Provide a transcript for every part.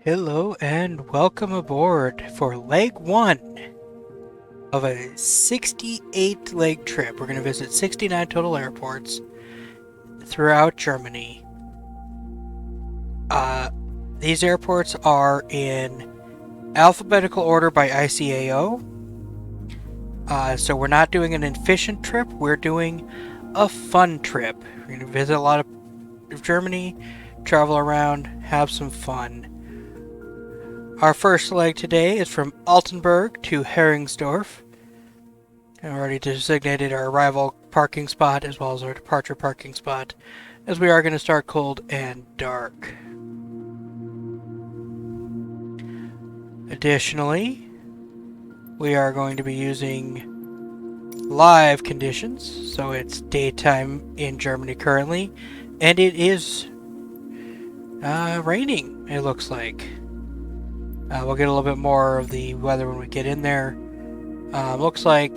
Hello and welcome aboard for leg one of a 68 leg trip. We're going to visit 69 total airports throughout Germany. Uh, these airports are in alphabetical order by ICAO. So we're not doing an efficient trip, we're doing a fun trip. We're going to visit a lot of Germany, travel around, have some fun. Our first leg today is from Altenburg to Heringsdorf. And we already designated our arrival parking spot as well as our departure parking spot, as we are going to start cold and dark. Additionally, we are going to be using live conditions, so it's daytime in Germany currently, and it is raining, it looks like. We'll get a little bit more of the weather when we get in there. Looks like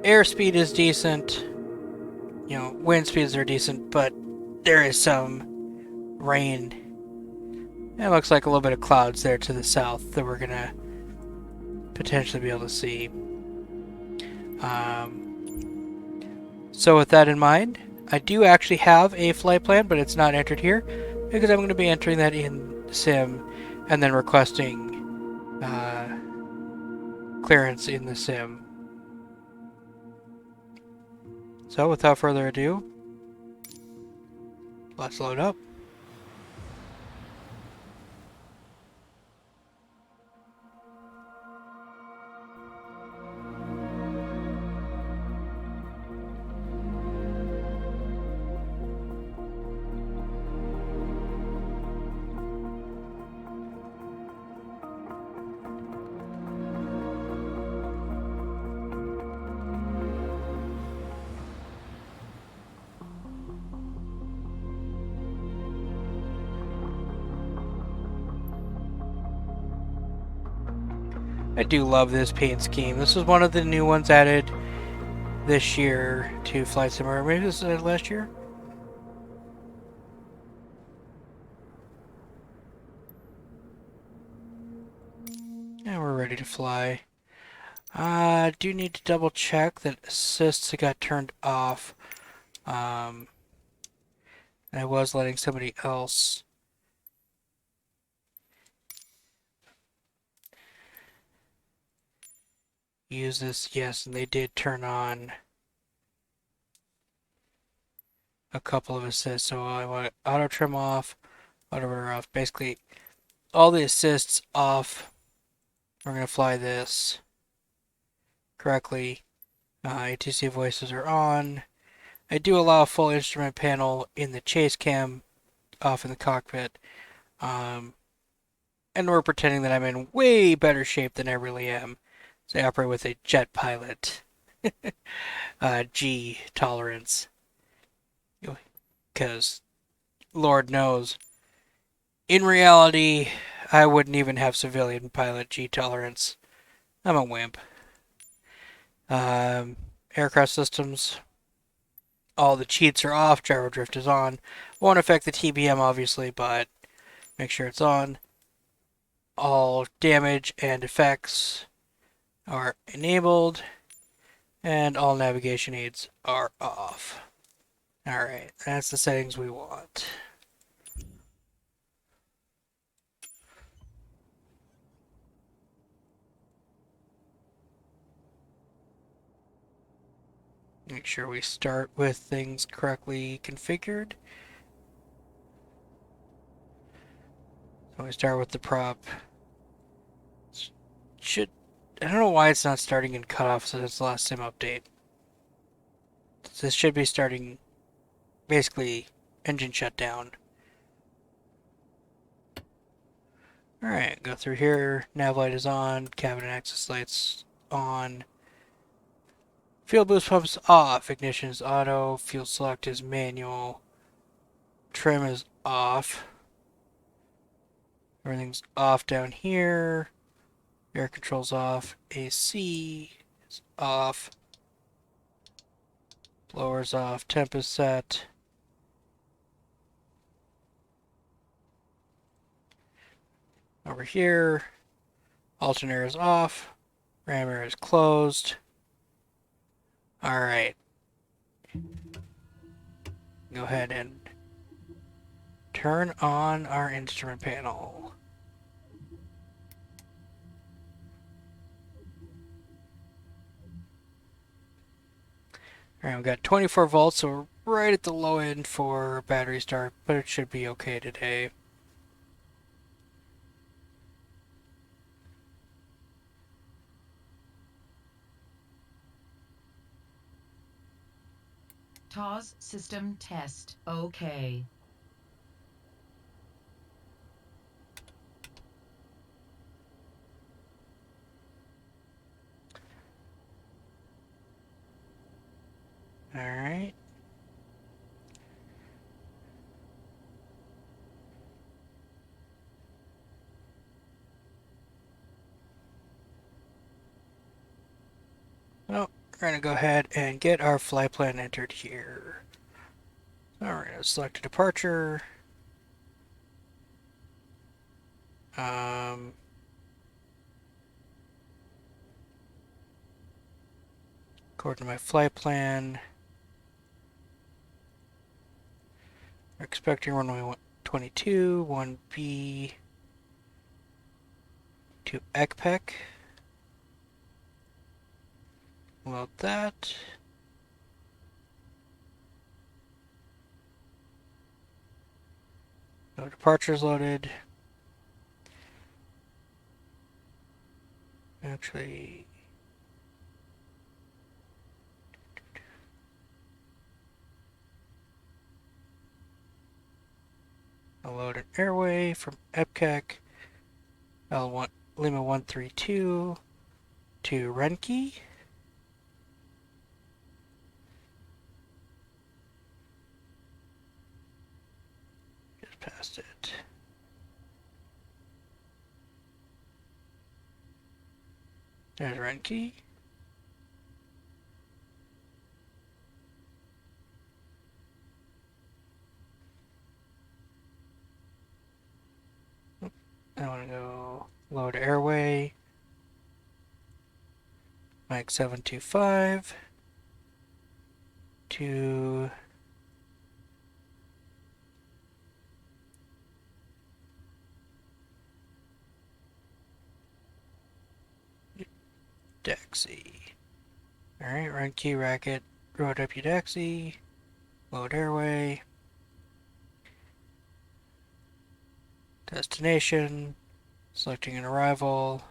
airspeed is decent. Wind speeds are decent, but there is some rain. It looks like a little bit of clouds there to the south that we're going to potentially be able to see. So with that in mind, I do actually have a flight plan, but it's not entered here because I'm going to be entering that in Sim and then requesting clearance in the Sim. So without further ado, let's load up. I do love this paint scheme. This is one of the new ones added this year to Flight Simulator. Maybe this is last year? And we're ready to fly. I do need to double check that assists got turned off. I was letting somebody else use this. Yes, and they did turn on a couple of assists. So I want auto trim off, auto rotor off. Basically, all the assists off. We're going to fly this correctly. ATC voices are on. I do allow a full instrument panel in the chase cam off in the cockpit. And we're pretending that I'm in way better shape than I really am. So I operate with a jet pilot G tolerance. Because, Lord knows, in reality, I wouldn't even have civilian pilot G tolerance. I'm a wimp. Aircraft systems, all the cheats are off, gyro drift is on. Won't affect the TBM, obviously, but make sure it's on. All damage and effects are enabled, and all navigation aids are off. Alright, that's the settings we want. Make sure we start with things correctly configured. So we start with the prop. I don't know why it's not starting in cutoff since the last sim update. This should be starting basically engine shutdown. Alright, go through here. Nav light is on. Cabin and access lights on. Fuel boost pumps off. Ignition is auto. Fuel select is manual. Trim is off. Everything's off down here. Air controls off. AC is off. Blowers off. Temp is set. over here. Alternator is off. Rammer is closed. Alright. Go ahead and turn on our instrument panel. Alright, we've got 24 volts, so we're right at the low end for battery start, but it should be okay today. TOS system test. Okay. Alright. Well, we're going to go ahead and get our flight plan entered here. So we're going to select a departure. According to my flight plan, we're expecting runway 22, 1B to ECPEC. Load that. No departures loaded. Actually, I'll load an airway from EPCAC L1 Lima 132 to Renki. Just past it. There's Renki. I want to go load airway. Mike 725 to Daxi. Alright, run key racket, road up Daxi, load airway, destination, selecting an arrival,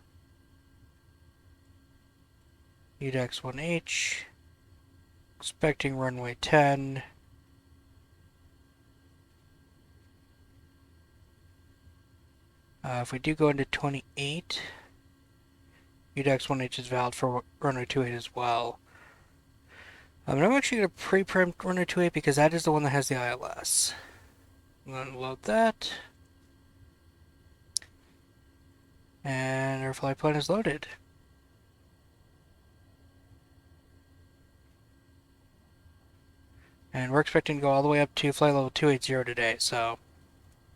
UDEX 1H, expecting runway 10, if we do go into 28, UDEX 1H is valid for runway 28 as well. I'm actually going to pre-prem runway 28 because that is the one that has the ILS. I'm going to load that. And our flight plan is loaded. And we're expecting to go all the way up to flight level 280 today, so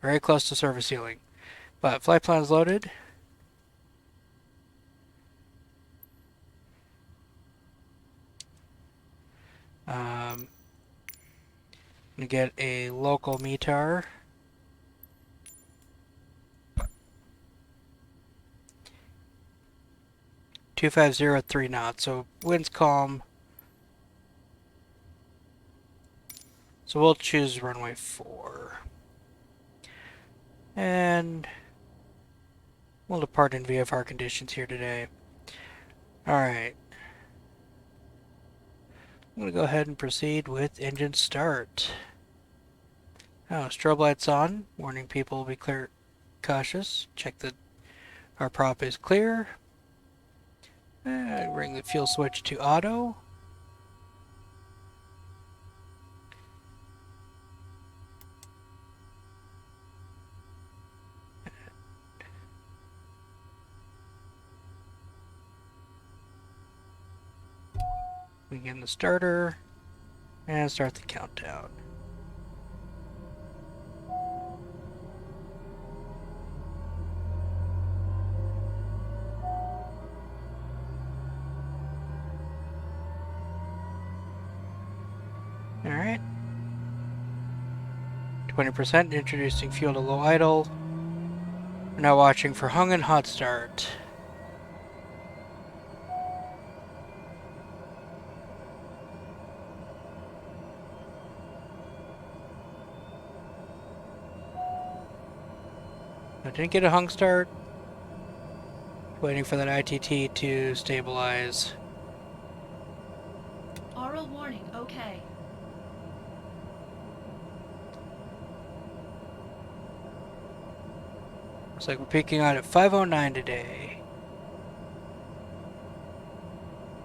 very close to service ceiling. But flight plan is loaded. I'm going to get a local METAR. (250 3 knots), so wind's calm. So we'll choose runway 4. And we'll depart in VFR conditions here today. Alright. I'm going to go ahead and proceed with engine start. Oh, strobe lights on, warning people will be clear, cautious. Check that our prop is clear. And bring the fuel switch to auto. Begin the starter and start the countdown. 20%, introducing fuel to low idle. We're now watching for hung and hot start. I didn't get a hung start. Waiting for that ITT to stabilize. Aural warning, okay. Looks like we're peaking out at 509 today.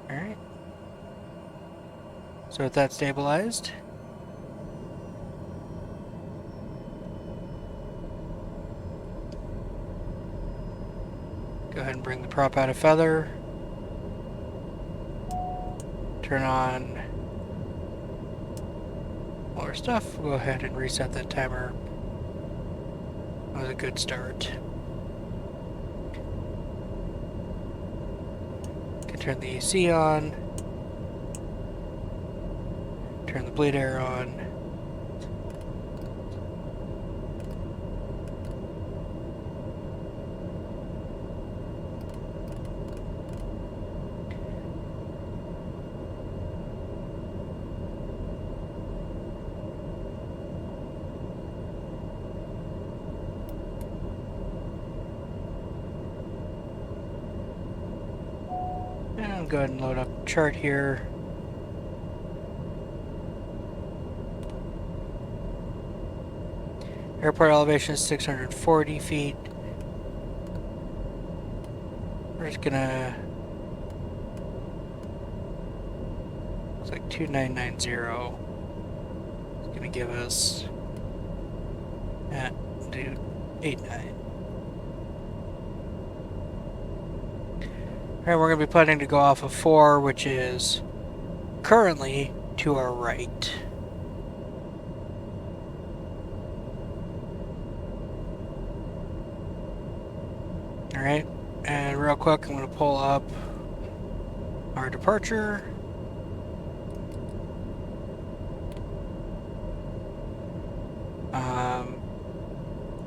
Alright. So with that stabilized, go ahead and bring the prop out of feather. Turn on all our stuff. We'll go ahead and reset that timer. That was a good start. Can turn the AC on. Turn the bleed air on. And I'll go ahead and load up the chart here. Airport elevation is 640 feet. We're just gonna... Looks like 2990. It's gonna give us... Dude, 89. Alright, we're gonna be planning to go off of 4, which is currently to our right. Alright, and real quick, I'm going to pull up our departure.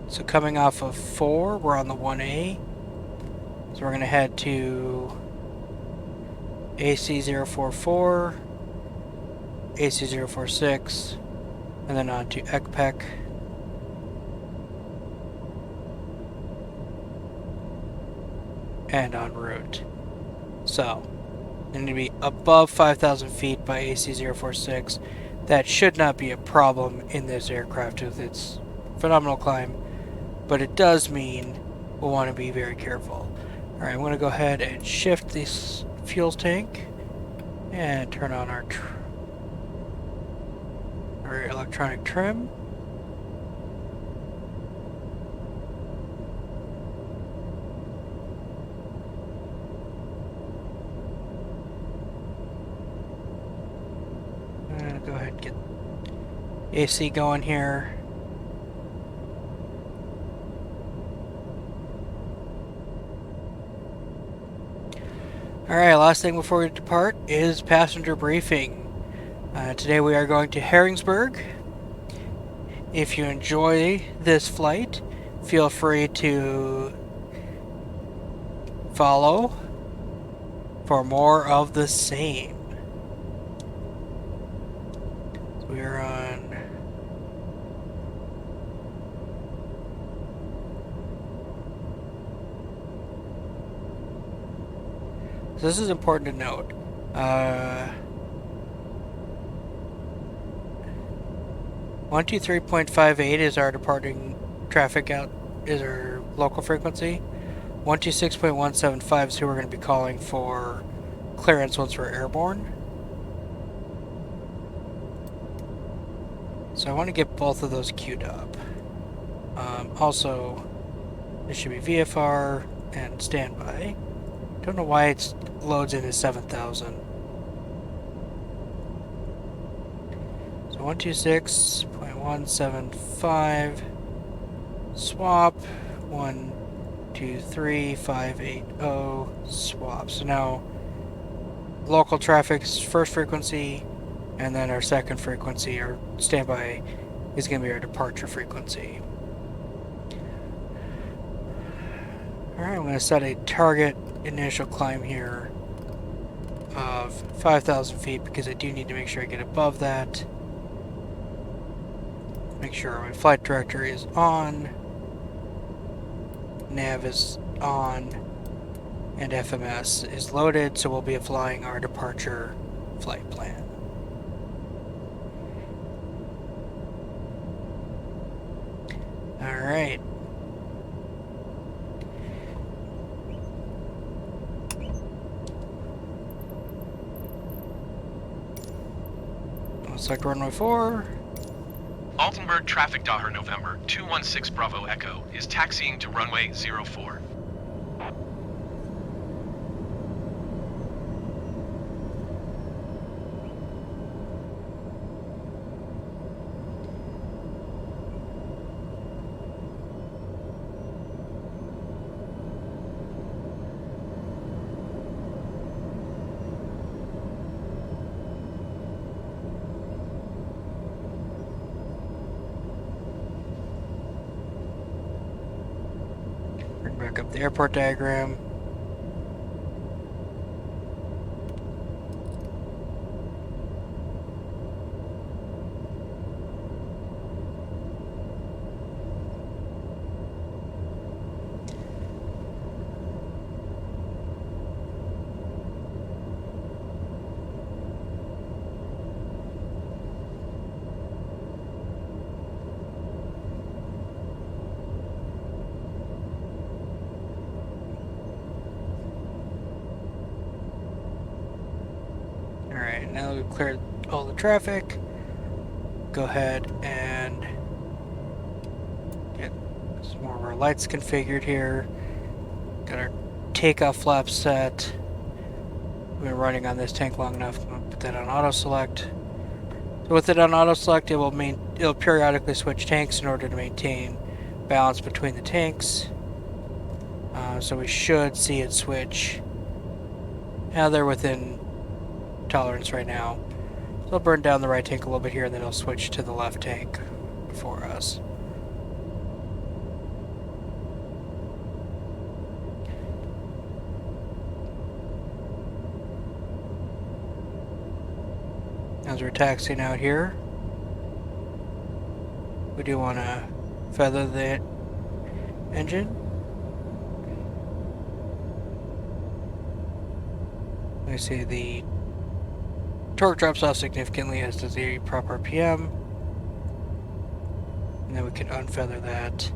So coming off of 4, we're on the 1A. So we're going to head to AC044, AC046, and then on to ECPEC. And en route. So, we need to be above 5,000 feet by AC046. That should not be a problem in this aircraft with its phenomenal climb, but it does mean we'll want to be very careful. Alright, I'm going to go ahead and shift this fuel tank and turn on our electronic trim. Go ahead and get AC going here. Alright, last thing before we depart is passenger briefing. Today we are going to Harrisburg. If you enjoy this flight, feel free to follow for more of the same. We're on... So this is important to note. 123.58 is our departing traffic out, is our local frequency. 126.175 is who we're going to be calling for clearance once we're airborne. So I want to get both of those queued up. Also, this should be VFR and standby. Don't know why it loads in as 7,000. So 126.175 swap 123.580 swap. So now local traffic's first frequency, and then our second frequency, our standby is going to be our departure frequency. Alright, I'm going to set a target initial climb here of 5,000 feet because I do need to make sure I get above that. Make sure my flight directory is on, nav is on, and FMS is loaded, so we'll be flying our departure flight plan. Alright. Select runway 4. Altenburg traffic Daher November 216 Bravo Echo is taxiing to runway 04. Bring back up the airport diagram. Alright, now that we've cleared all the traffic, go ahead and get some more of our lights configured here. Got our takeoff flaps set. We've been running on this tank long enough. I'm going to put that on auto select. So with it on auto select, it'll periodically switch tanks in order to maintain balance between the tanks. So we should see it switch. Now they're within tolerance right now. So it'll burn down the right tank a little bit here, and then it'll switch to the left tank for us. As we're taxiing out here, we do want to feather the engine. We see the torque drops off significantly, as does the prop RPM. And then we can unfeather that.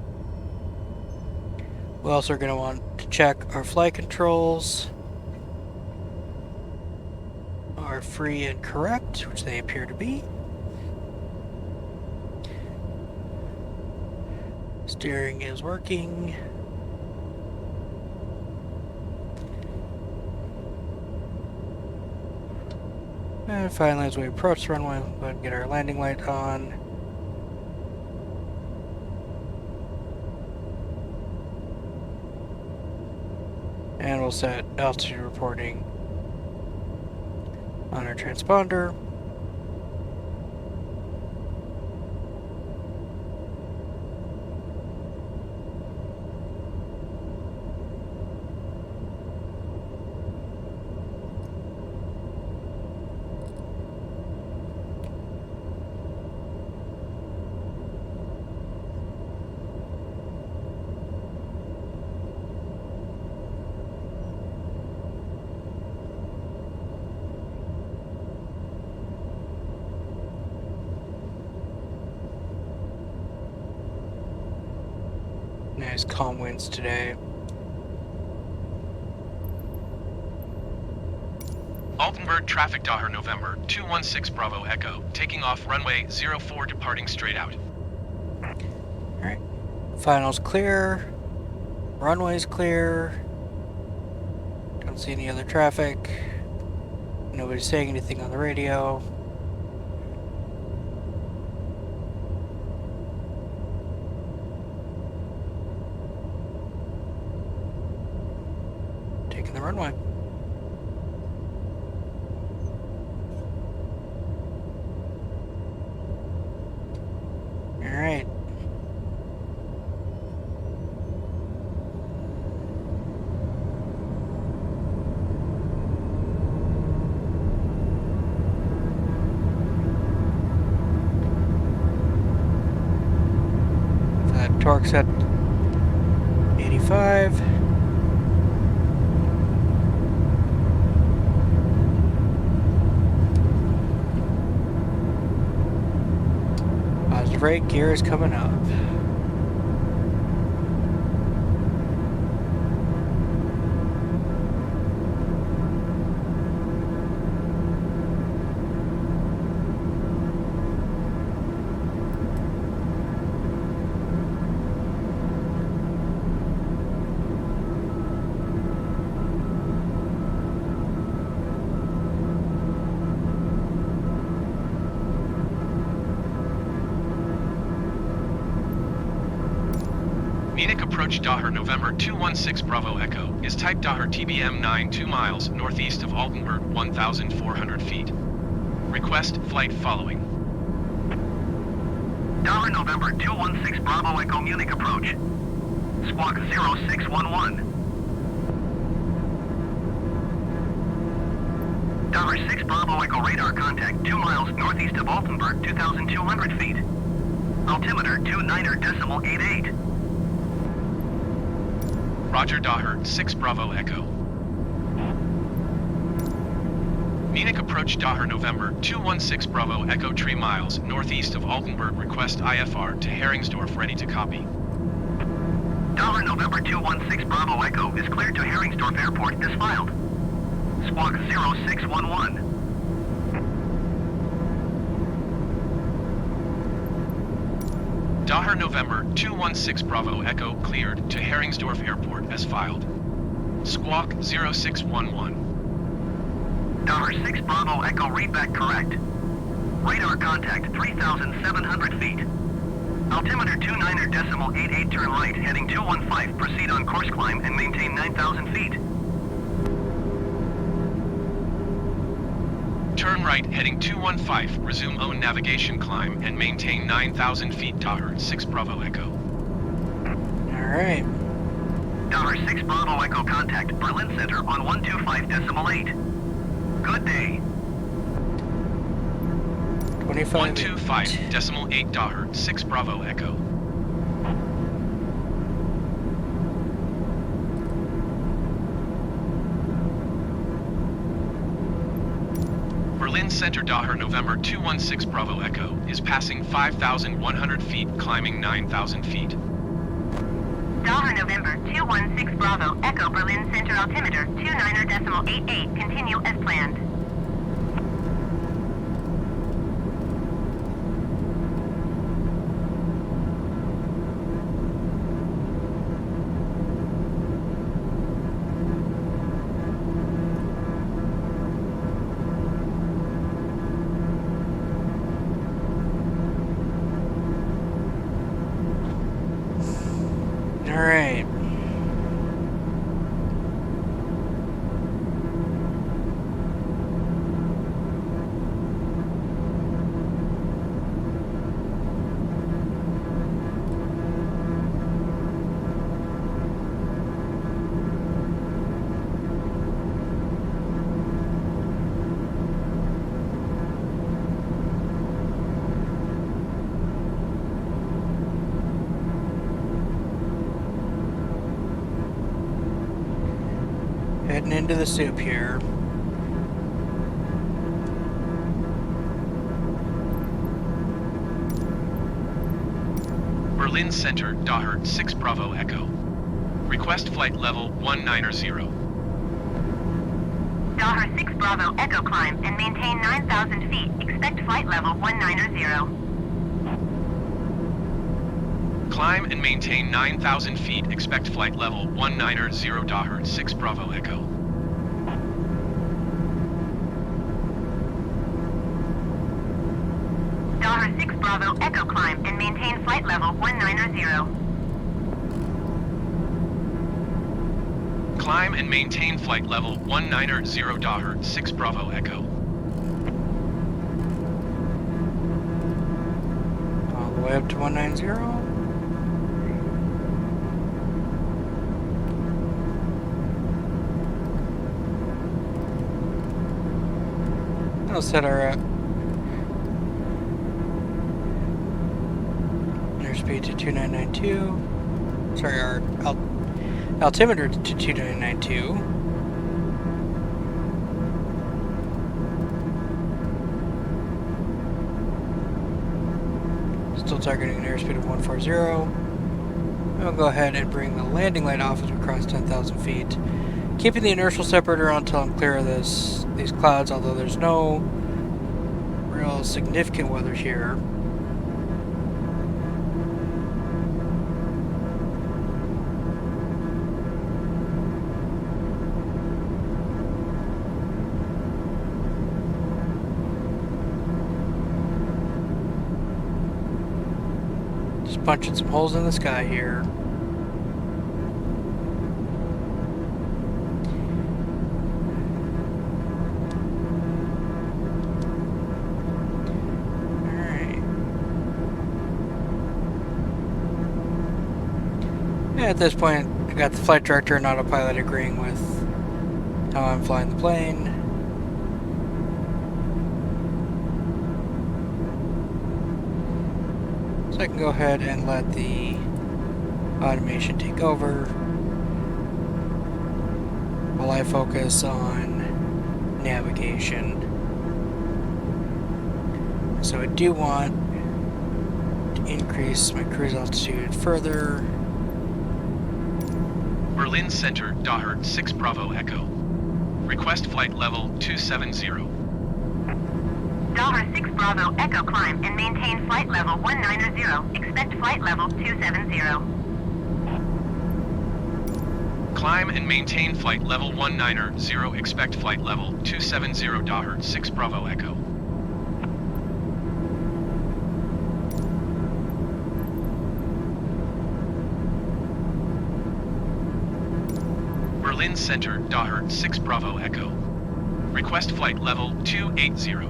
We also are going to want to check our flight controls are free and correct, which they appear to be. Steering is working. And finally, as we approach the runway, we'll go ahead and get our landing light on. And we'll set altitude reporting on our transponder. Nice calm winds today. Altenburg traffic Daher November 216 Bravo Echo taking off runway 04 departing straight out. Alright. Final's clear. Runway's clear. Don't see any other traffic. Nobody's saying anything on the radio. Taking the runway. torque's at 85. Positive rate, gear is coming up. Munich approach Daher November 216 Bravo Echo is type Daher TBM 9 2 miles northeast of Altenburg 1,400 feet. Request flight following. Daher November 216 Bravo Echo Munich approach. Squawk 0611. Daher 6 Bravo Echo radar contact 2 miles northeast of Altenburg 2,200 feet. Altimeter 29.88. Roger Daher 6 Bravo Echo. Munich approach Daher November 216 Bravo Echo 3 miles northeast of Altenburg. Request IFR to Heringsdorf ready to copy. Daher November 216 Bravo Echo is cleared to Heringsdorf Airport as filed. Squawk 0611. Daher November 216 Bravo Echo cleared to Heringsdorf Airport as filed. Squawk 0611. Daher 6 Bravo Echo readback correct. Radar contact 3,700 feet. Altimeter 29.88 turn right heading 215. Proceed on course climb and maintain 9,000 feet. Turn right heading 215. Resume own navigation climb and maintain 9,000 feet. Daher 6 Bravo Echo. Alright. Daher 6 Bravo Echo contact Berlin Center on 125.8. Good day. 25. 125.8 Daher 6 Bravo Echo. Berlin Center Daher November 216 Bravo Echo is passing 5,100 feet, climbing 9,000 feet. Daher November 216 Bravo Echo Berlin Center altimeter 29.88. Continue as planned. Alright. Heading into the soup here. Berlin Center Daher 6 Bravo Echo. Request flight level 190. Daher 6 Bravo Echo climb and maintain 9,000 feet. Expect flight level 190. Climb and maintain 9,000 feet. Expect flight level 190 Daher 6 Bravo Echo. Daher 6 Bravo Echo climb and maintain flight level 190. Climb and maintain flight level 190 Daher 6 Bravo Echo. All the way up to 190. I'll set our there's airspeed to 2992. Sorry, our altimeter to 2992. Still targeting an airspeed of 140. We'll go ahead and bring the landing light off as we cross 10,000 feet. Keeping the inertial separator on until I'm clear of these clouds, although there's no real significant weather here. Punching some holes in the sky here. Alright. Yeah, at this point, I got the flight director and autopilot agreeing with how I'm flying the plane. So I can go ahead and let the automation take over while I focus on navigation. So I do want to increase my cruise altitude further. Berlin Center, Daher 6 Bravo Echo. Request flight level 270. Daher 6 Bravo Echo climb and maintain flight level 190. Expect flight level 270. Climb and maintain flight level 190. Expect flight level 270. Daher 6 Bravo Echo. Berlin Center, Daher 6 Bravo Echo. Request flight level 280.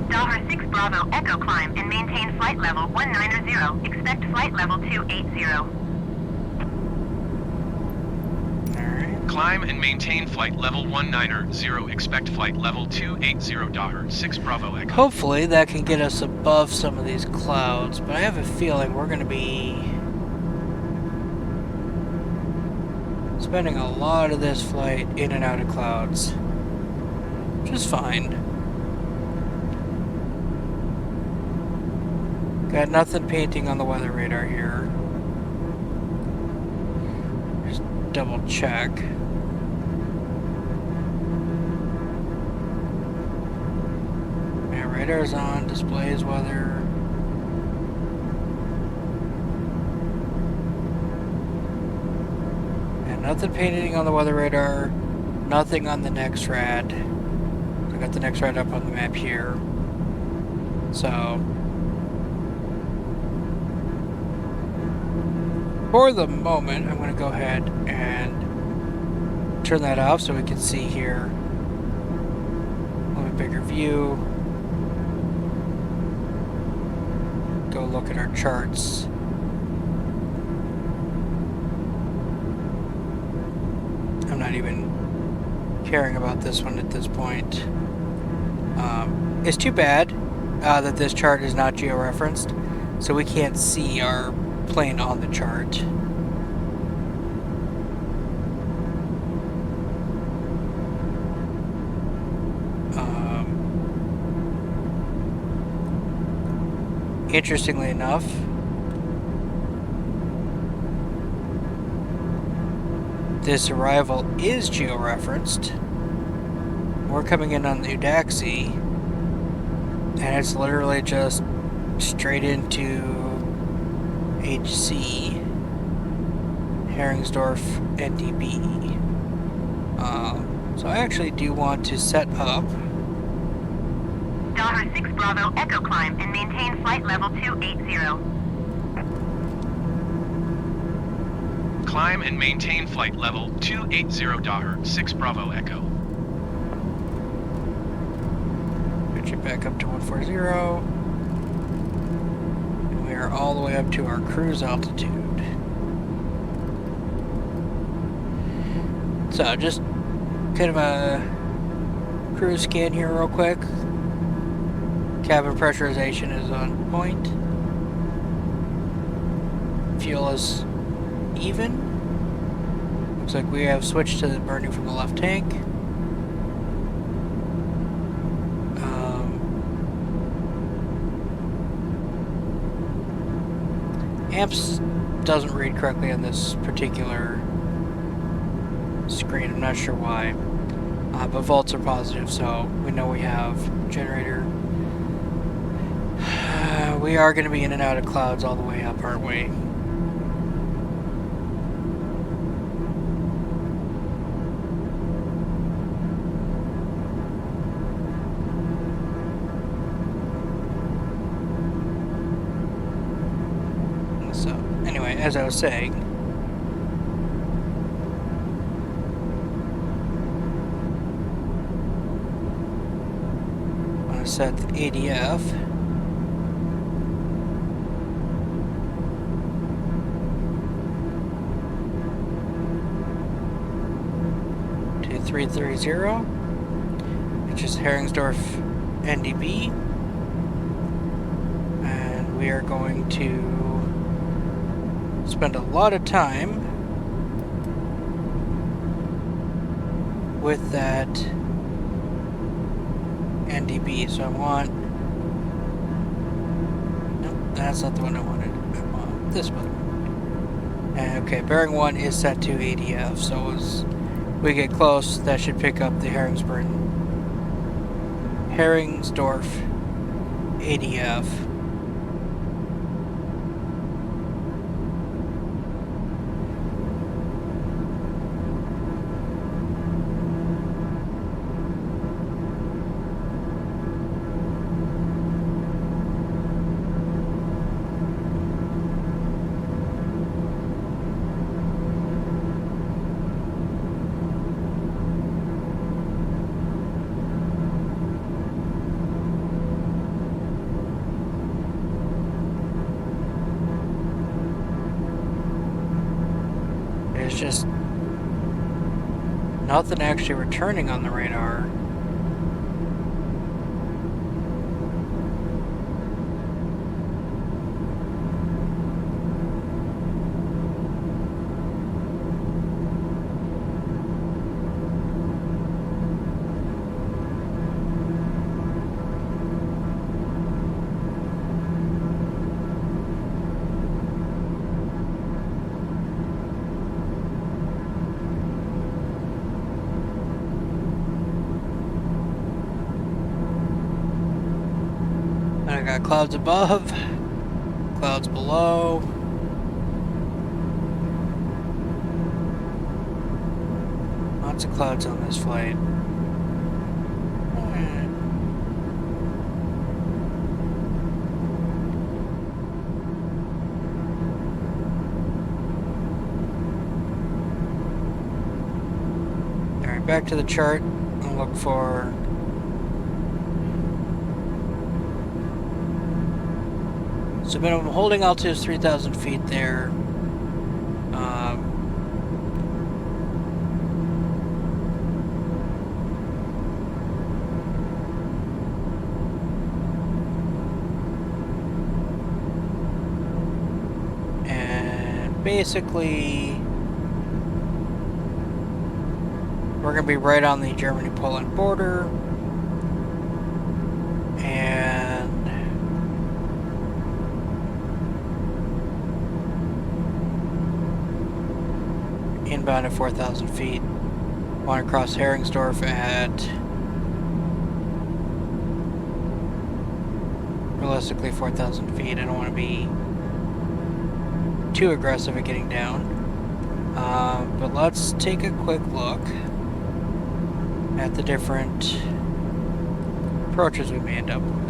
Daher 6 Bravo Echo climb and maintain flight level 190. Expect flight level 280. Alright. Climb and maintain flight level 190. Expect flight level 280. Daher 6 Bravo Echo. Hopefully that can get us above some of these clouds, but I have a feeling we're going to be spending a lot of this flight in and out of clouds, which is fine. Got nothing painting on the weather radar here. Just double check. Yeah, radar's on, displays weather. And nothing painting on the weather radar, nothing on the next rad. I got the next rad up on the map here. So for the moment, I'm going to go ahead and turn that off so we can see here a little bit bigger view. Go look at our charts. I'm not even caring about this one at this point. It's too bad that this chart is not geo-referenced, so we can't see our plane on the chart. Interestingly enough, this arrival is geo-referenced. We're coming in on the Udaxi, and it's literally just straight into HC, Heringsdorf, NDB. So I actually do want to set up Daher 6 Bravo Echo climb and maintain flight level 280. Climb and maintain flight level 280. Daher 6 Bravo Echo. pitch it back up to 140. And we are all the way up to our cruise altitude. So just kind of a cruise scan here real quick. Cabin pressurization is on point. fuel is even. Looks like we have switched to the burning from the left tank. Amps doesn't read correctly on this particular screen. I'm not sure why. But volts are positive, so we know we have generator. We are going to be in and out of clouds all the way up, aren't we? So, anyway, as I was saying, I'm going to set the ADF to 330, which is Heringsdorf NDB, and we are going to spend a lot of time with that NDB. So I want, nope, that's not the one I wanted. I want this one. Okay, bearing 1 is set to ADF, so as we get close, that should pick up the Heringsdorf ADF. There's just nothing actually returning on the radar. I got clouds above, clouds below. Lots of clouds on this flight. Alright, back to the chart. I'll look for so minimum holding altitude is 3,000 feet there. And basically, we're going to be right on the Germany-Poland border. Inbound at 4,000 feet. Want to cross Heringsdorf at realistically 4,000 feet. I don't want to be too aggressive at getting down. But let's take a quick look at the different approaches we may end up with.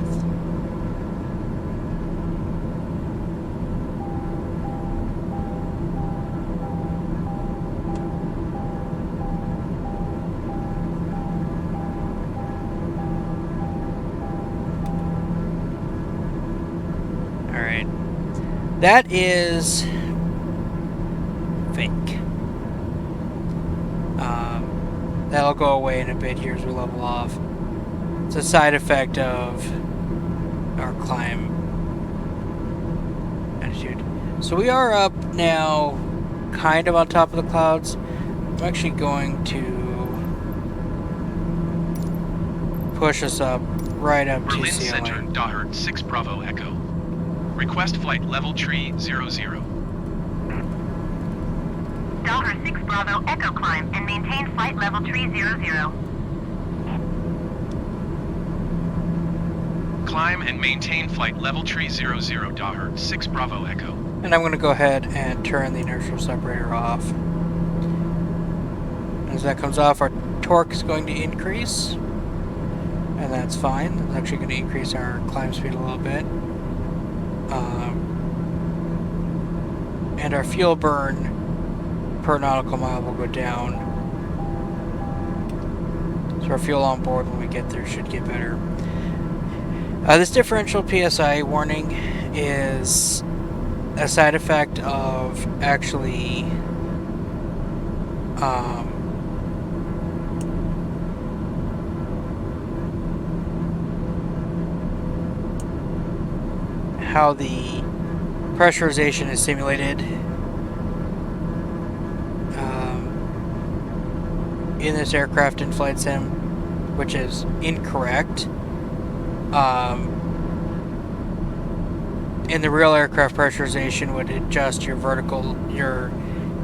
That is fake. That'll go away in a bit here as we level off. It's a side effect of our climb attitude. So we are up now, kind of on top of the clouds. I'm actually going to push us up, right up to Berlin Center, ceiling. Daher 6 Bravo Echo. Request flight level tree 00. Daher 6 Bravo Echo climb and maintain flight level tree 00. Climb and maintain flight level tree 00, Daher 6 Bravo Echo. And I'm going to go ahead and turn the inertial separator off. As that comes off, our torque is going to increase. And that's fine. It's actually going to increase our climb speed a little bit. And our fuel burn per nautical mile will go down. So our fuel on board when we get there should get better. This differential PSI warning is a side effect of actually how the pressurization is simulated in this aircraft in Flight Sim, which is incorrect. In the real aircraft, pressurization would adjust your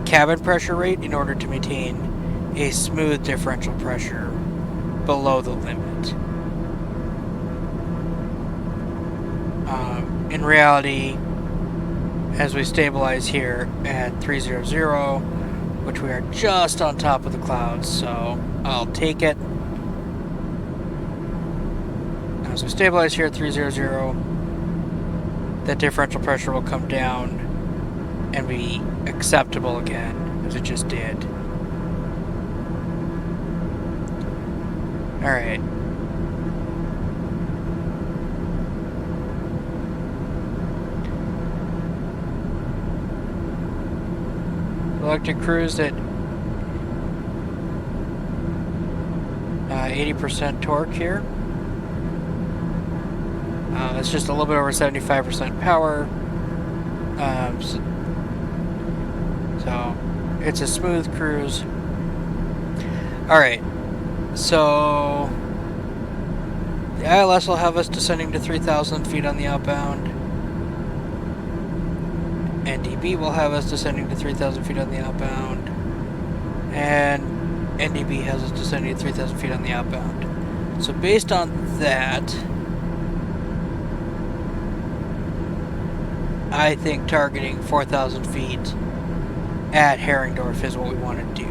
cabin pressure rate in order to maintain a smooth differential pressure below the limit. In reality, as we stabilize here at 300, which we are just on top of the clouds, so I'll take it. As we stabilize here at 300, that differential pressure will come down and be acceptable again, as it just did. Alright. Electric cruise at 80% torque here. It's just a little bit over 75% power. So it's a smooth cruise. Alright, so the ILS will have us descending to 3,000 feet on the outbound. NDB will have us descending to 3,000 feet on the outbound. And NDB has us descending to 3,000 feet on the outbound. So based on that, I think targeting 4,000 feet at Herringdorf is what we want to do.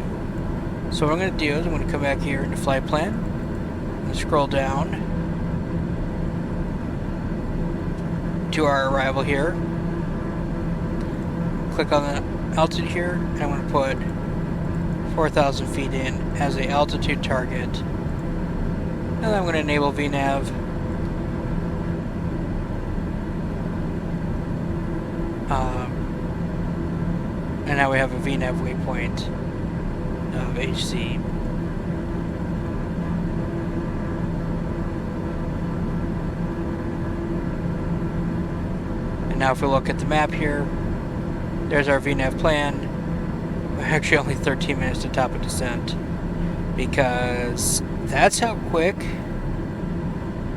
So what I'm going to do is I'm going to come back here into flight plan and scroll down to our arrival here. Click on the altitude here, and I'm going to put 4,000 feet in as an altitude target. And then I'm going to enable VNAV. And now we have a VNAV waypoint of HC. And now if we look at the map here, there's our VNAV plan. We're actually only 13 minutes to top of descent, because that's how quick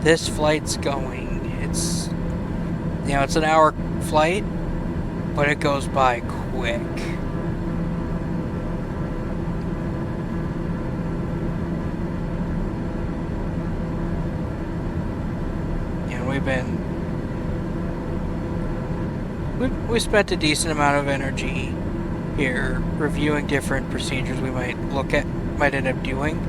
this flight's going. It's, you know, it's an hour flight, but it goes by quick. And we spent a decent amount of energy here reviewing different procedures we might end up doing.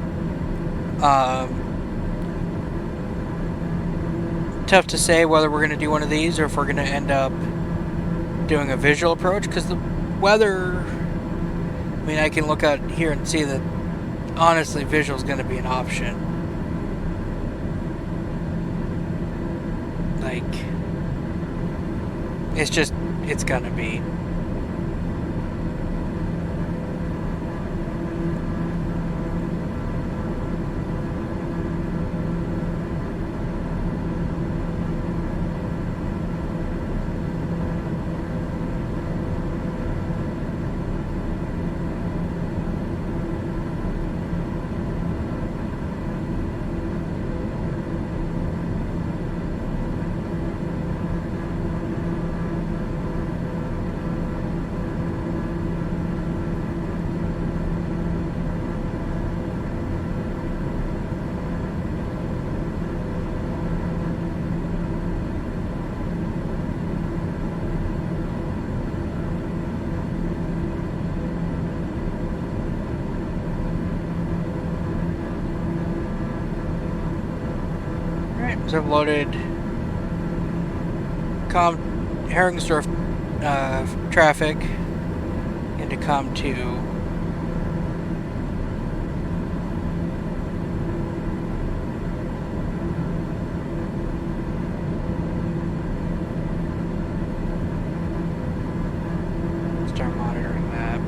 Tough to say whether we're going to do one of these or if we're going to end up doing a visual approach, because the weather, I mean, I can look out here and see that honestly visual is going to be an option. Like, it's gonna be. So I've loaded Herringsdorf traffic into COM 2. Start monitoring that.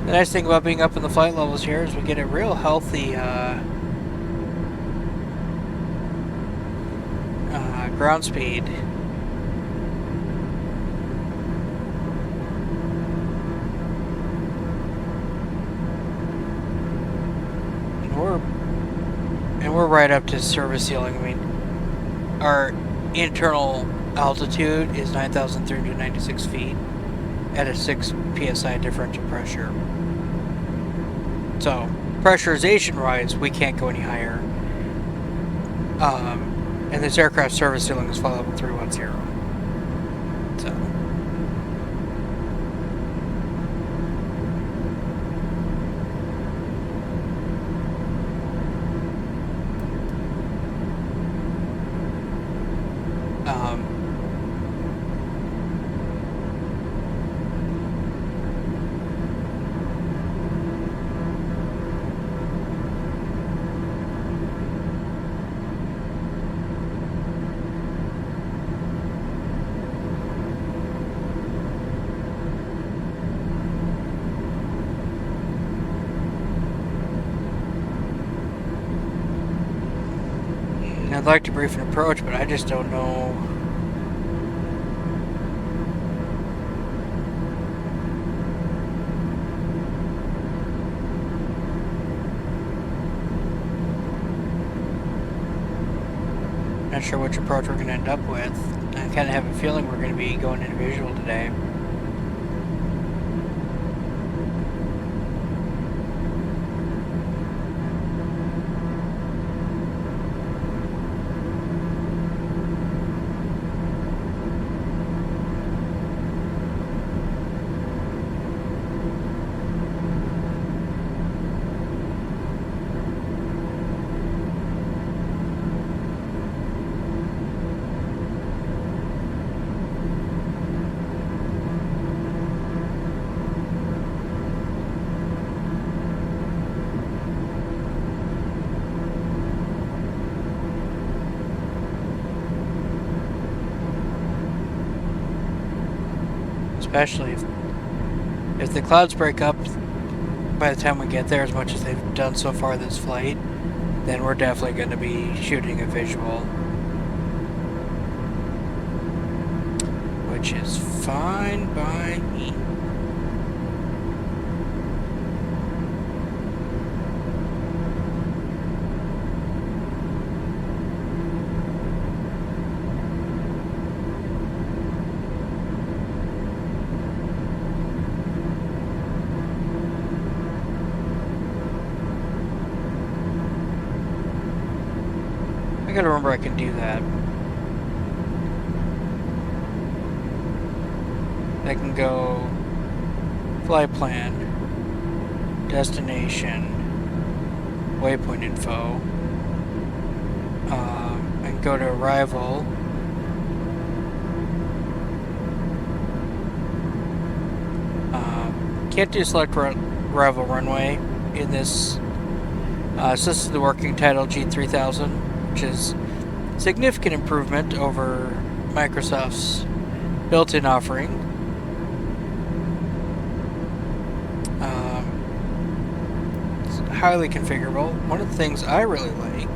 The nice thing about being up in the flight levels here is we get a real healthy ground speed. And we're right up to service ceiling. I mean, our internal altitude is 9,396 feet at a 6 psi differential pressure. So, pressurization-wise, we can't go any higher. And this aircraft service ceiling is flight level 310. So. I'd like to brief an approach, but I just don't know. Not sure which approach we're going to end up with. I kind of have a feeling we're going to be going into visual today. Especially if the clouds break up by the time we get there as much as they've done so far this flight, then we're definitely going to be shooting a visual. Which is fine by me. I gotta remember I can do that. I can go flight plan, destination, waypoint info. I can go to arrival. Can't do select arrival runway in this. So this is the working title G3000. Which is significant improvement over Microsoft's built-in offering. It's highly configurable. One of the things I really like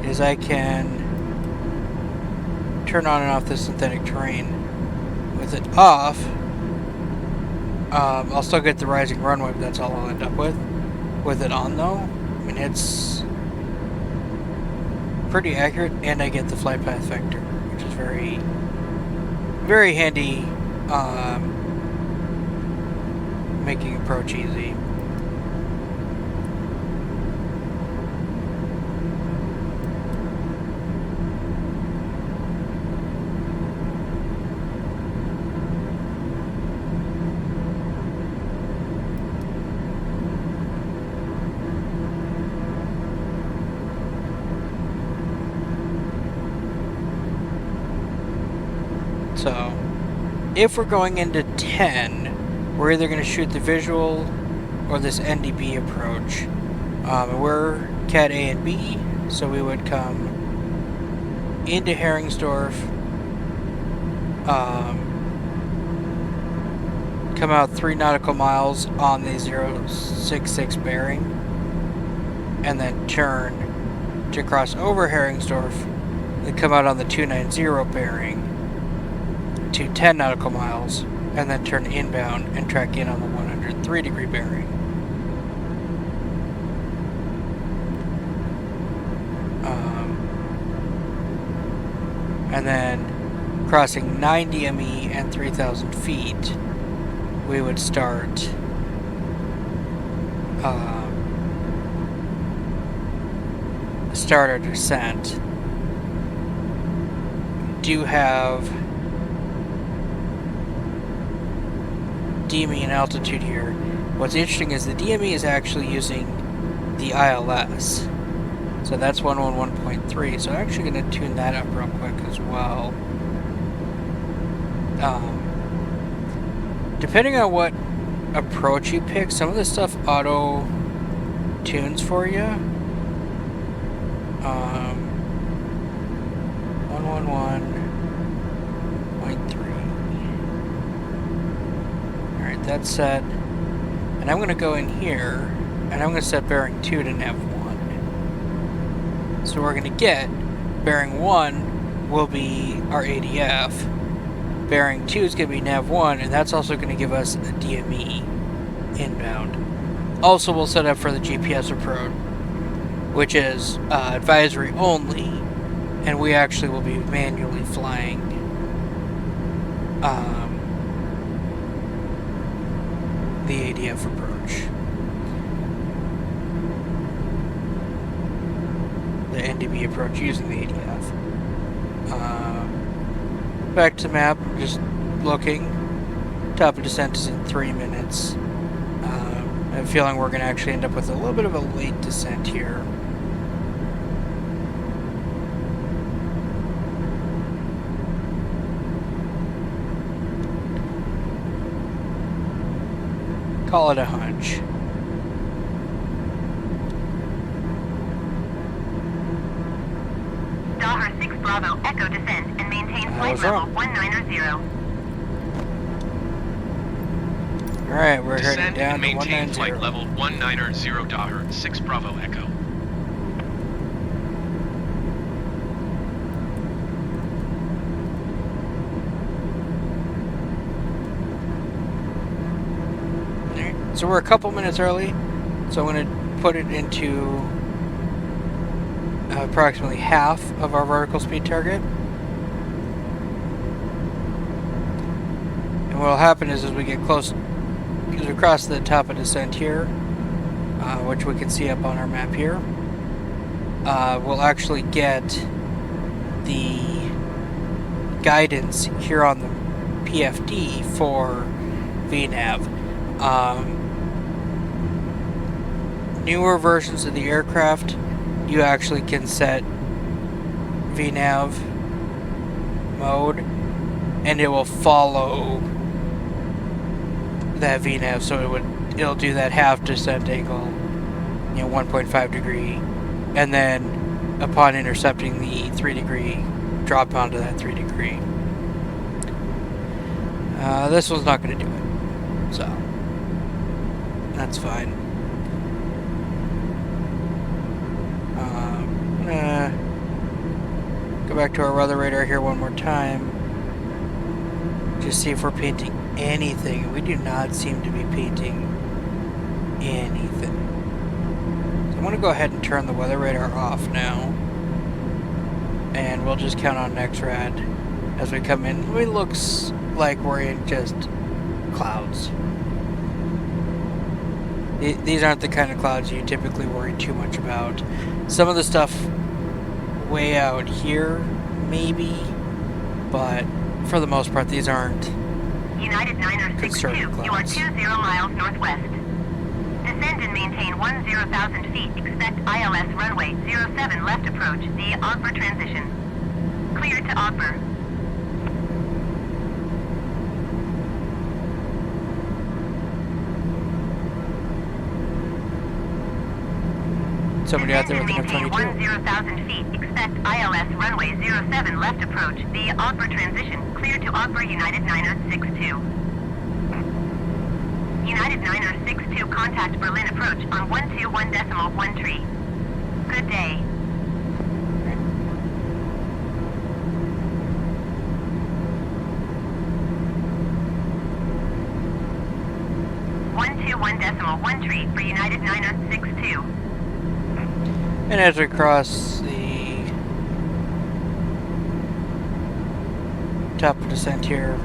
is I can turn on and off the synthetic terrain. With it off, I'll still get the rising runway, but that's all I'll end up with. With it on though, I mean, it's pretty accurate, and I get the flight path vector, which is very, very handy, making approach easy. if we're going into 10, we're either going to shoot the visual or this NDB approach. We're Cat A and B, so we would come into Heringsdorf, come out 3 nautical miles on the 066 bearing, and then turn to cross over Heringsdorf, and come out on the 290 bearing to 10 nautical miles, and then turn inbound and track in on the 103 degree bearing. And then crossing 9 DME and 3,000 feet, we would start our descent. Do have DME and altitude here. What's interesting is the DME is actually using the ILS. So that's 111.3. So I'm actually going to tune that up real quick as well. Depending on what approach you pick, some of this stuff auto tunes for you. 111.3. Alright, that's set. And I'm going to go in here, and I'm going to set bearing 2 to nav 1. So we're going to get bearing 1 will be our ADF. Bearing 2 is going to be nav 1, and that's also going to give us a DME inbound. Also, we'll set up for the GPS approach, which is advisory only, and we actually will be manually flying the ADF approach. The NDB approach using the ADF. Back to map, just looking. Top of descent is in 3 minutes. I have a feeling we're going to actually end up with a little bit of a late descent here. Call it a hunch. Daher 6 Bravo Echo descend and maintain flight level 190. Alright, we're heading Descend down and to maintain 190. flight level 190 Daher 6 Bravo Echo. So we're a couple minutes early, so I'm going to put it into approximately half of our vertical speed target. And what will happen is as we get close, as we cross the top of descent here, which we can see up on our map here, we'll actually get the guidance here on the PFD for VNAV. Newer versions of the aircraft, you actually can set VNAV mode, and it will follow that VNAV, so it'll do that half descent angle, 1.5 degree, and then upon intercepting the 3 degree, drop onto that 3 degree. This one's not going to do it, so that's fine. Go back to our weather radar here one more time. Just see if we're painting anything. We do not seem to be painting anything. So I'm going to go ahead and turn the weather radar off now. And we'll just count on XRAD as we come in. It looks like we're in just clouds. These aren't the kind of clouds you typically worry too much about. Some of the stuff way out here, maybe, but for the most part, these aren't United 962, you are 20 miles northwest. Descend and maintain 10,000 feet. Expect ILS runway 07 left approach via Ogber transition. Cleared to Ogber. Somebody out there with an Maintain F-22. 10,000 feet. Expect ILS runway 07 left approach via Ogber transition. Clear to Ogber United Niner 62. United Niner 62 contact Berlin approach on 121.13. Good day. One decimal 1 tree for United Niner 62. And as we cross the top of descent here,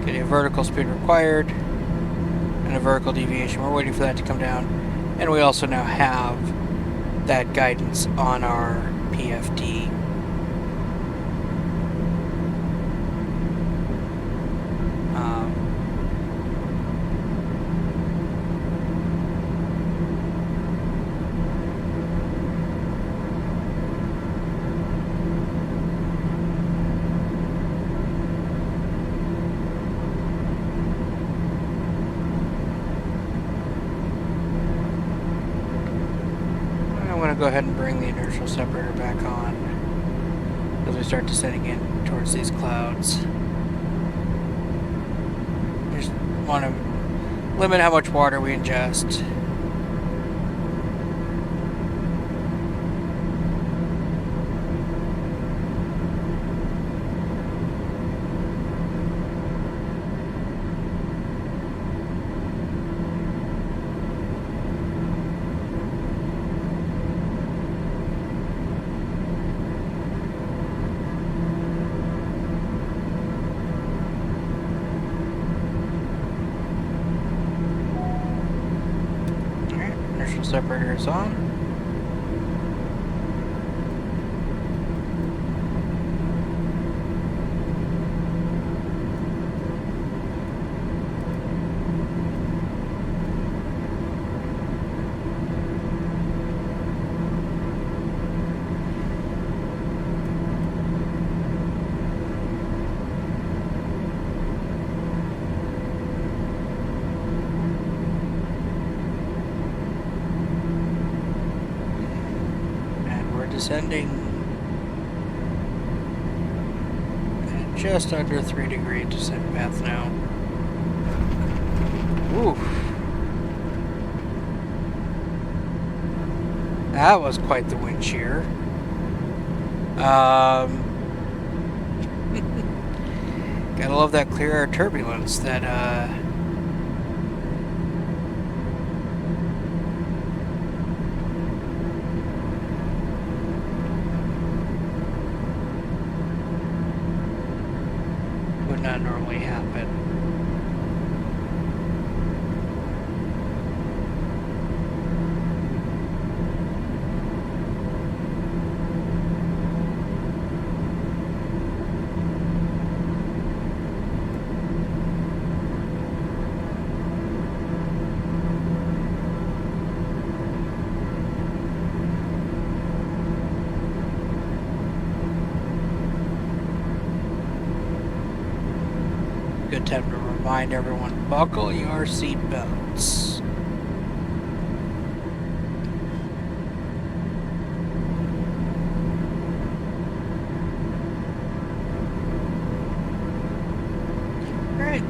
getting a vertical speed required and a vertical deviation. We're waiting for that to come down. And we also now have that guidance on our PFD. Go ahead and bring the inertial separator back on as we start descending in towards these clouds. Just want to limit how much water we ingest. Separator is on. Descending at just under 3-degree descent path now. Oof. That was quite the wind shear. Gotta love that clear air turbulence that not normally happen. Good time to remind everyone, buckle your seat belts. Alright.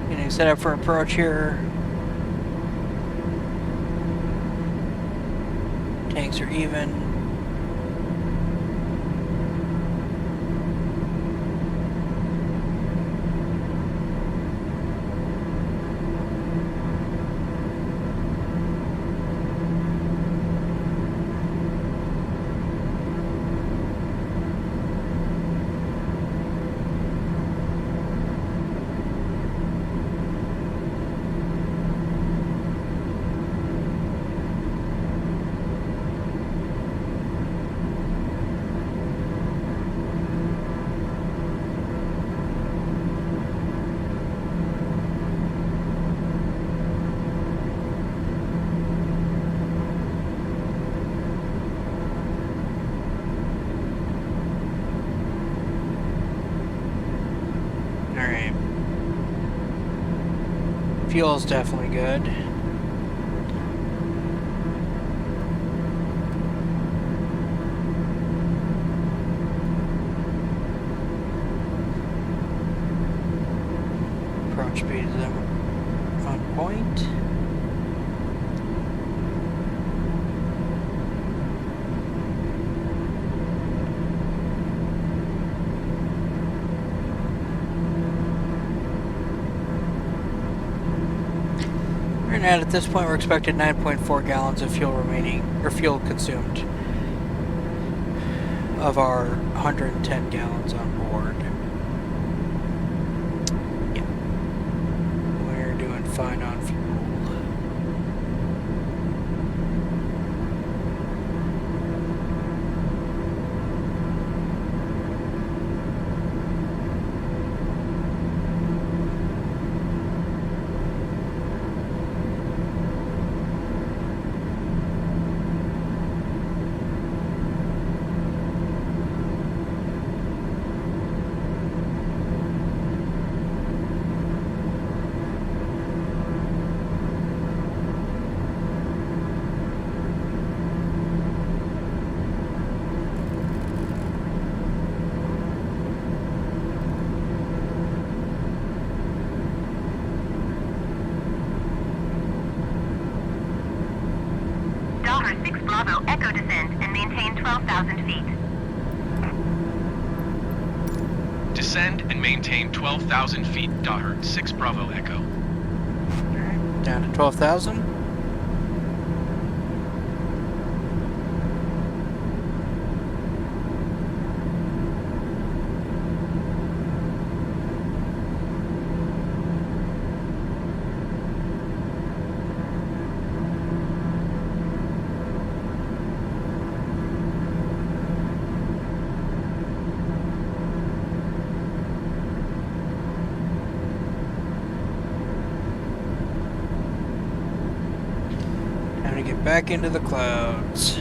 Getting set up for approach here. Tanks are even. Fuel's definitely good. Approach speed is on point. And at this point, we're expected 9.4 gallons of fuel remaining, or fuel consumed, of our 110 gallons on board. Yeah. We're doing fine on fuel. Daughter 6 Bravo Echo descend and maintain 12,000 feet. Descend and maintain 12,000 feet, Daughter 6 Bravo Echo. Down to 12,000. Get back into the clouds.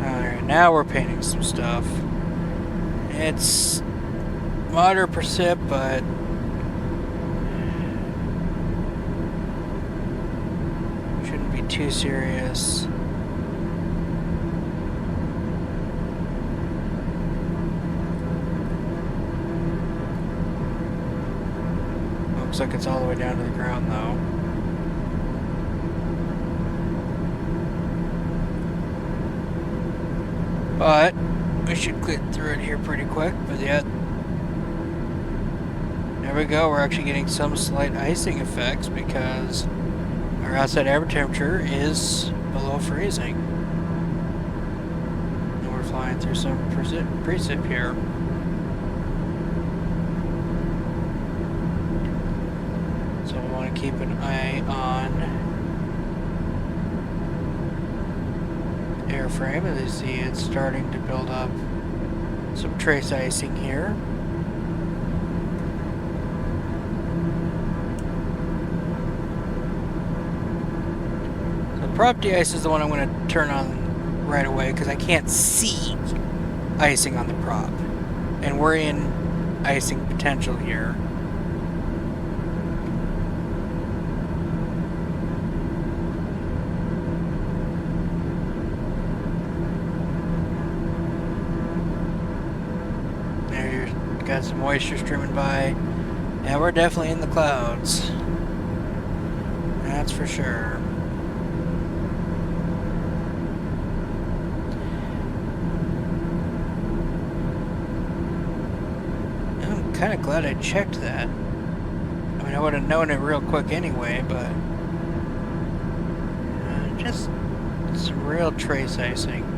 Alright, now we're painting some stuff. It's moderate precip, but shouldn't be too serious. Looks like it's all the way down to the ground, though. But we should get through it here pretty quick. But yeah, there we go. We're actually getting some slight icing effects because our outside air temperature is below freezing. And we're flying through some precip here. Keep an eye on airframe. As you see, it's starting to build up some trace icing here. So prop de-ice is the one I'm going to turn on right away because I can't see icing on the prop, and we're in icing potential here. Got some moisture streaming by. Yeah, we're definitely in the clouds. That's for sure. I'm kind of glad I checked that. I mean, I would have known it real quick anyway, but just some real trace icing.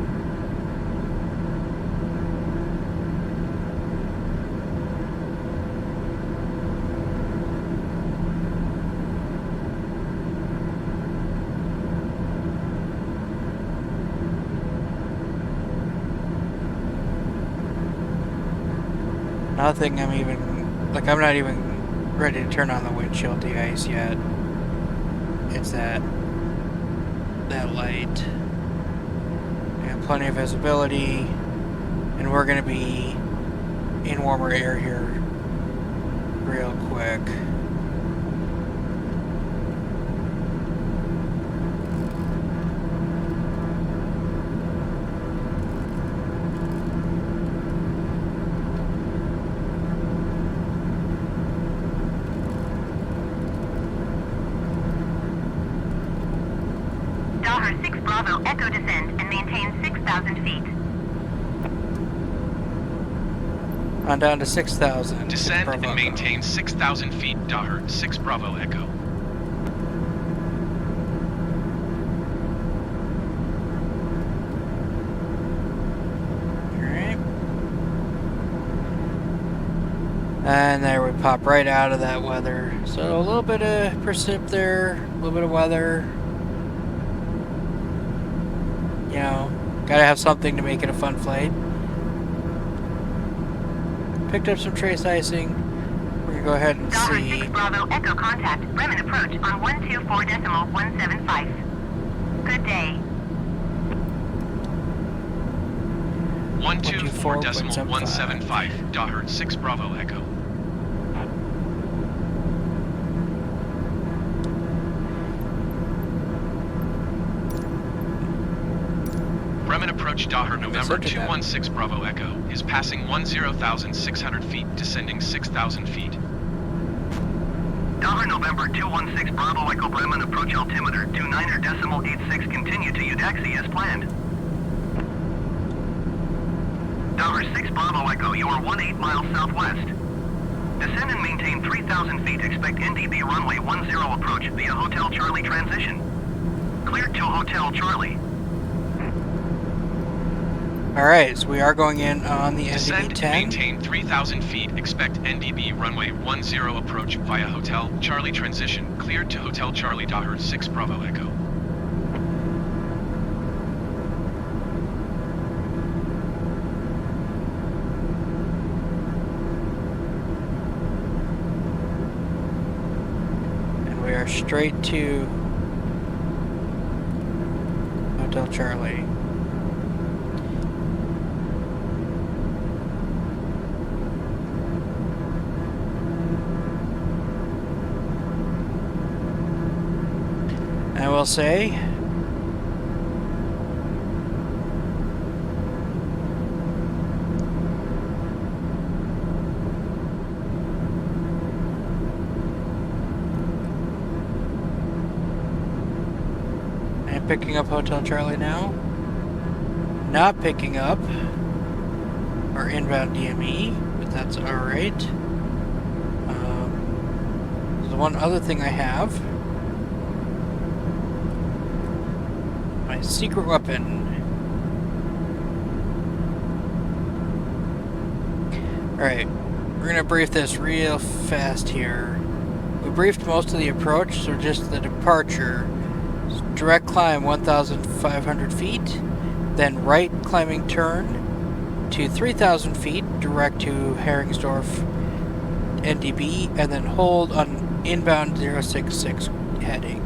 Nothing I'm even, like, I'm not even ready to turn on the windshield de-ice yet. It's that light. plenty of visibility, and we're going to be in warmer air here real quick. Daher 6 Bravo Echo descend and maintain 6,000 feet. On down to 6,000. Descend and maintain 6,000 feet, Daher 6 Bravo Echo. Alright. And there we pop right out of that weather. So a little bit of precip there, a little bit of weather. You know, gotta have something to make it a fun flight. Picked up some trace icing. We're gonna go ahead and Daher see. 6 Bravo Echo contact. Bremen approach on 124.175. Good day. 124.175, Daher 6 Bravo Echo. Bremen approach Daher November 216 Bravo Echo is passing 10,600 feet, descending 6,000 feet. Daher November 216 Bravo Echo Bremen approach altimeter 29.86, continue to Eudaxi as planned. Daher 6 Bravo Echo, you are 18 miles southwest. Descend and maintain 3,000 feet, expect NDB runway 10 approach via Hotel Charlie transition. Cleared to Hotel Charlie. Alright, so we are going in on the Descend, NDB 10. maintain 3,000 feet, expect NDB runway 10 approach via Hotel Charlie transition, cleared to Hotel Charlie, Daher 6 Bravo Echo. And we are straight to Hotel Charlie. I will say, I'm picking up Hotel Charlie now. Not picking up our inbound DME, but that's alright. There's one other thing I have. My secret weapon. Alright, we're gonna brief this real fast here. We briefed most of the approach, so just the departure. Direct climb 1,500 feet, then right climbing turn to 3,000 feet, direct to Heringsdorf NDB, and then hold on inbound 066 heading.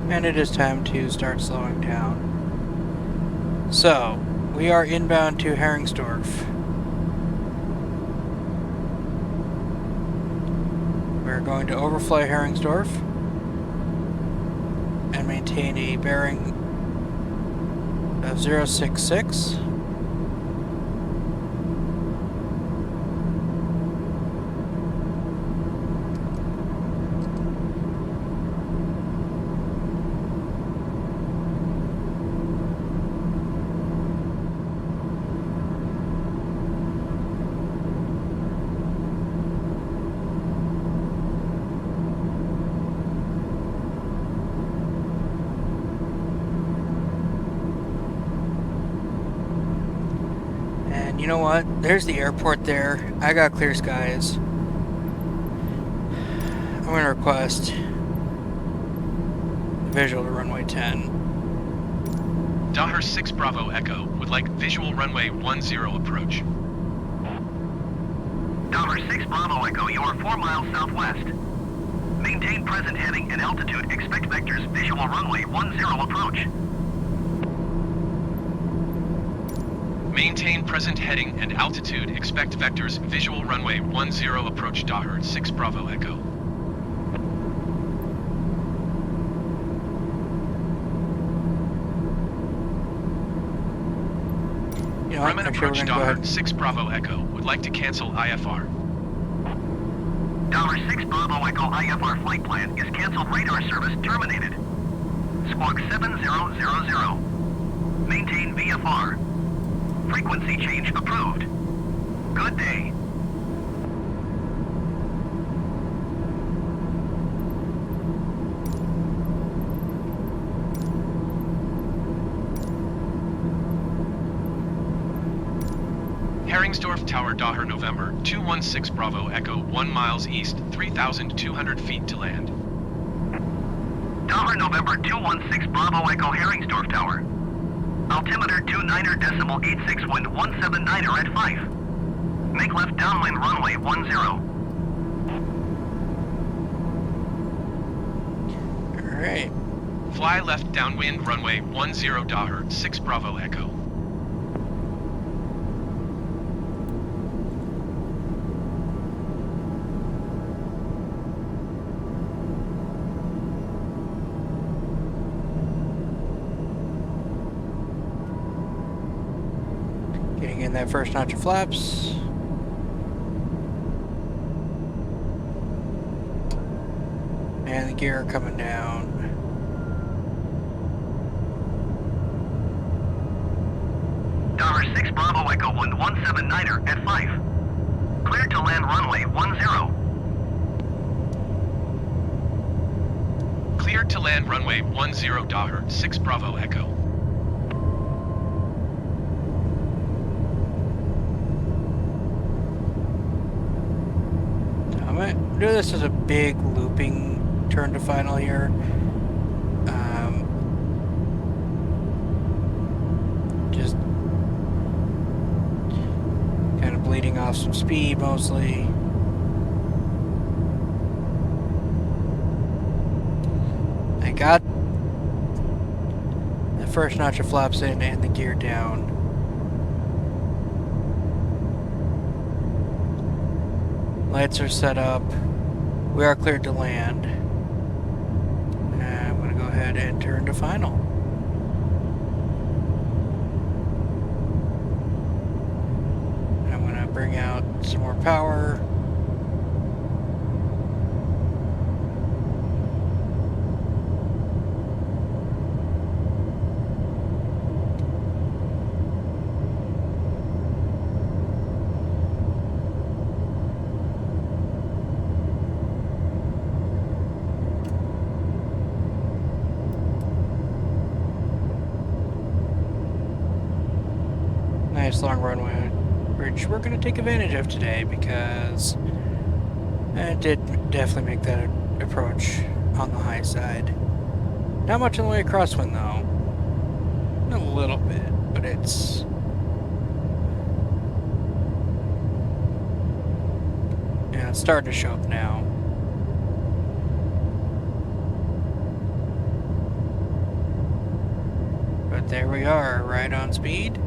And it is time to start slowing down. So, we are inbound to Heringsdorf. We're going to overfly Heringsdorf and maintain a bearing of 066. You know what? There's the airport there. I got clear skies. I'm going to request visual to runway 10. Daher 6 Bravo Echo would like visual runway 10 approach. Daher 6 Bravo Echo, you are 4 miles southwest. Maintain present heading and altitude. Expect vectors. Visual runway 10 approach. Maintain present heading and altitude. Expect vectors. Visual runway 10 approach. Daher 6 Bravo Echo. You know, Grumman actually, we're approach gonna go Daher ahead. 6 Bravo Echo would like to cancel IFR. Daher 6 Bravo Echo IFR flight plan is canceled. Radar service terminated. Squawk 7000. Maintain VFR. Frequency change approved. Good day. Heringsdorf Tower Daher November 216 Bravo Echo 1 miles east, 3,200 feet to land. Daher November 216 Bravo Echo Heringsdorf Tower. Altimeter 29.86 wind 179er at 5. Make left downwind runway 10. Alright. Fly left downwind runway 10 Daher 6 Bravo Echo. Getting in that first notch of flaps. And the gear coming down. Daher 6 Bravo Echo wind 179er at 5. Cleared to land runway 10. Cleared to land runway 10 Daher 6 Bravo Echo. I'm gonna do this as a big looping turn to final here. Just kind of bleeding off some speed mostly. I got the first notch of flaps in and the gear down. Lights are set up. We are cleared to land. And I'm going to go ahead and turn to final. I'm going to bring out some more power. Nice long runway, which we're going to take advantage of today because it did definitely make that approach on the high side. Not much on the way crosswind though. A little bit, but it's... yeah, it's starting to show up now. But there we are, right on speed.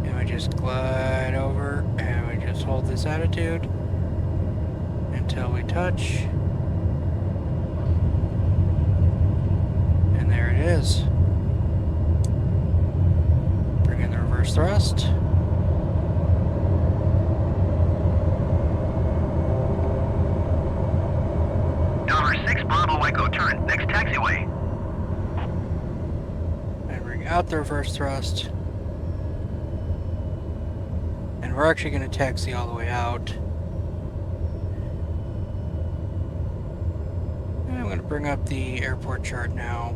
And we just glide over, and we just hold this attitude until we touch. And there it is. Bring in the reverse thrust. Daher 6 Bravo Echo turn, next taxiway. And bring out the reverse thrust. And we're actually going to taxi all the way out. And I'm going to bring up the airport chart now.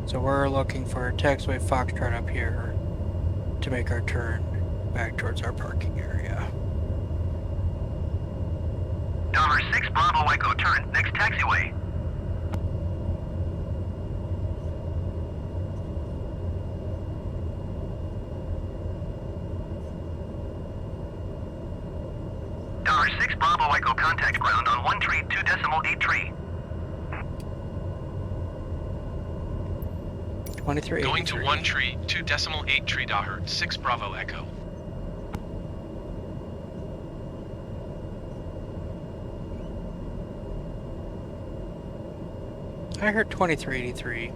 So we're looking for taxiway Foxtrot up here to make our turn. back towards our parking area. $6 Bravo Echo, turn next taxiway. $6 Bravo Echo, contact ground on 1 tree, 2.8 tree. 2383. Going to 1 tree, 2.8 tree Daher, 6 Bravo Echo. I heard 2383.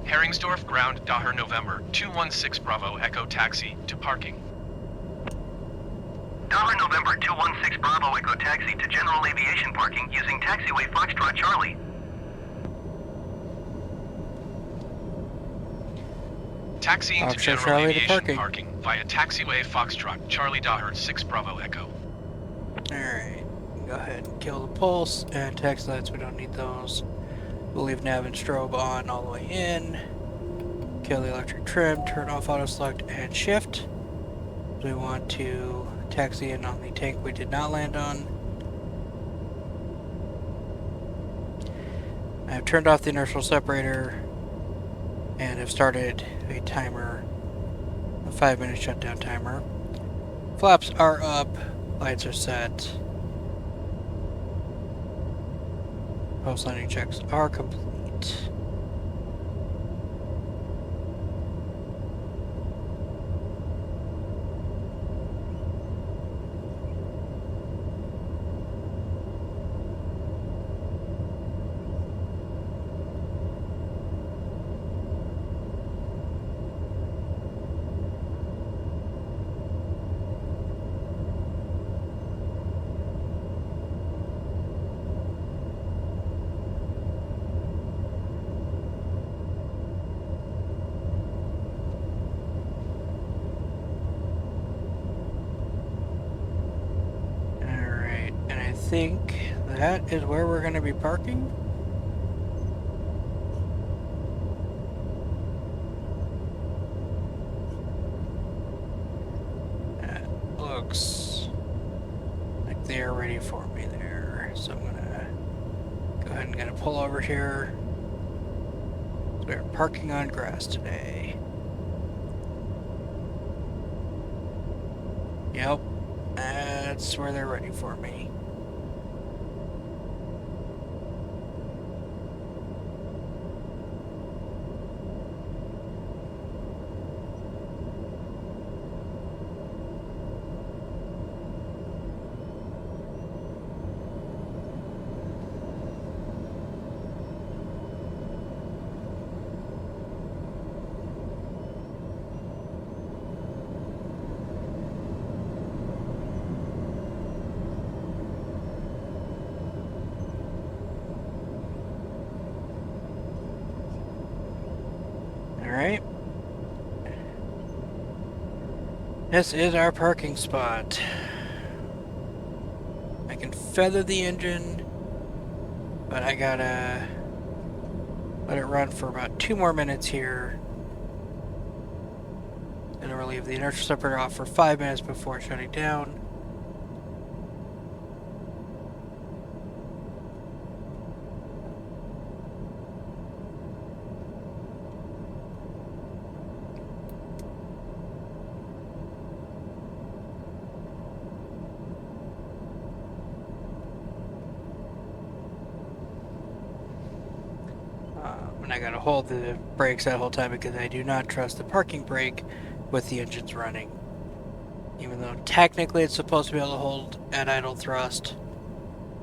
Heringsdorf ground Daher November, 216 Bravo Echo taxi to parking. Daher November 216 Bravo Echo taxi to general aviation parking using taxiway Foxtrot Charlie. Taxiing to Foxtrot general Charlie to aviation parking. via taxiway Foxtrot Charlie Daher, 6 Bravo Echo. Alright, go ahead and kill the pulse and text lights, we don't need those. We'll leave nav and strobe on all the way in. Kill the electric trim, turn off auto select and shift. We want to taxi in on the tank we did not land on. I've turned off the inertial separator and have started a timer, a 5-minute shutdown timer. Flaps are up, lights are set. Post-landing checks are complete. I think that is where we're going to be parking. That looks like they are ready for me there. So I'm going to go ahead and get a pull over here. We're parking on grass today. Yep, that's where they're ready for me. Alright. This is our parking spot. I can feather the engine, but I gotta let it run for about 2 more minutes here. And we'll leave the inertial separator off for 5 minutes before shutting down. And I gotta hold the brakes that whole time because I do not trust the parking brake with the engines running. Even though technically it's supposed to be able to hold at idle thrust,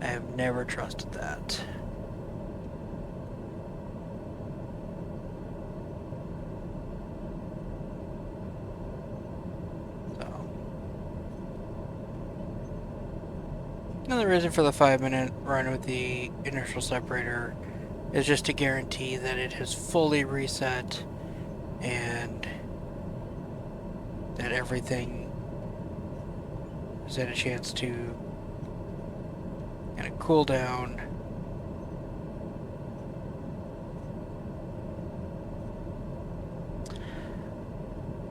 I have never trusted that. So. Another reason for the 5-minute run with the inertial separator is just to guarantee that it has fully reset and that everything has had a chance to kind of cool down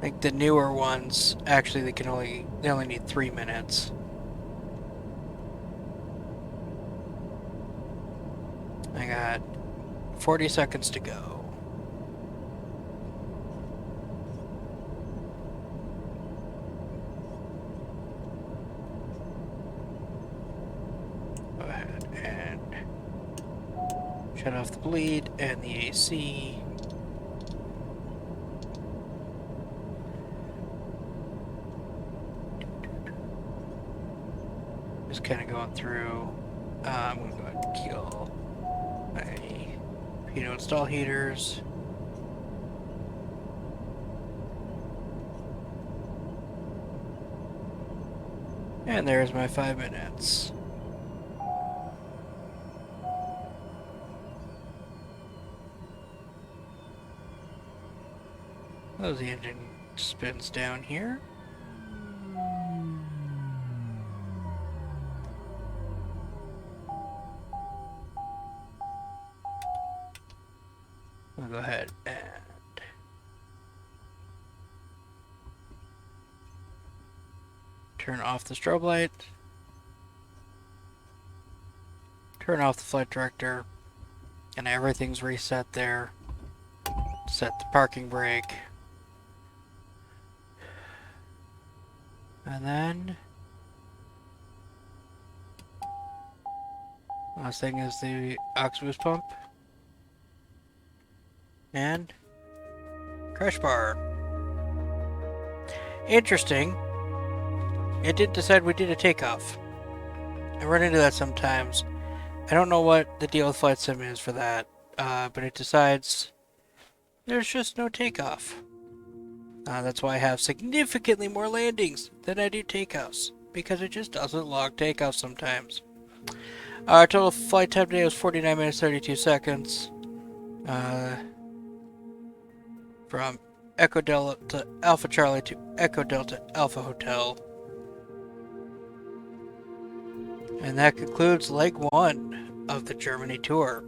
Like the newer ones, actually they only need 3 minutes. I got 40 seconds to go. Go ahead and shut off the bleed and the AC. Just kind of going through. I'm going to go ahead and kill my piano install heaters. And there's my 5 minutes. As the engine spins down here. I'll go ahead and turn off the strobe light, turn off the flight director, and everything's reset there. Set the parking brake. And then last thing is the aux boost pump. And crash bar. Interesting. It did decide we did a takeoff. I run into that sometimes. I don't know what the deal with Flight Sim is for that, but it decides there's just no takeoff. That's why I have significantly more landings than I do takeoffs, because it just doesn't log takeoffs sometimes. Our total flight time today was 49 minutes 32 seconds. From Echo Delta Alpha Charlie to Echo Delta Alpha Hotel. And that concludes leg 1 of the Germany tour.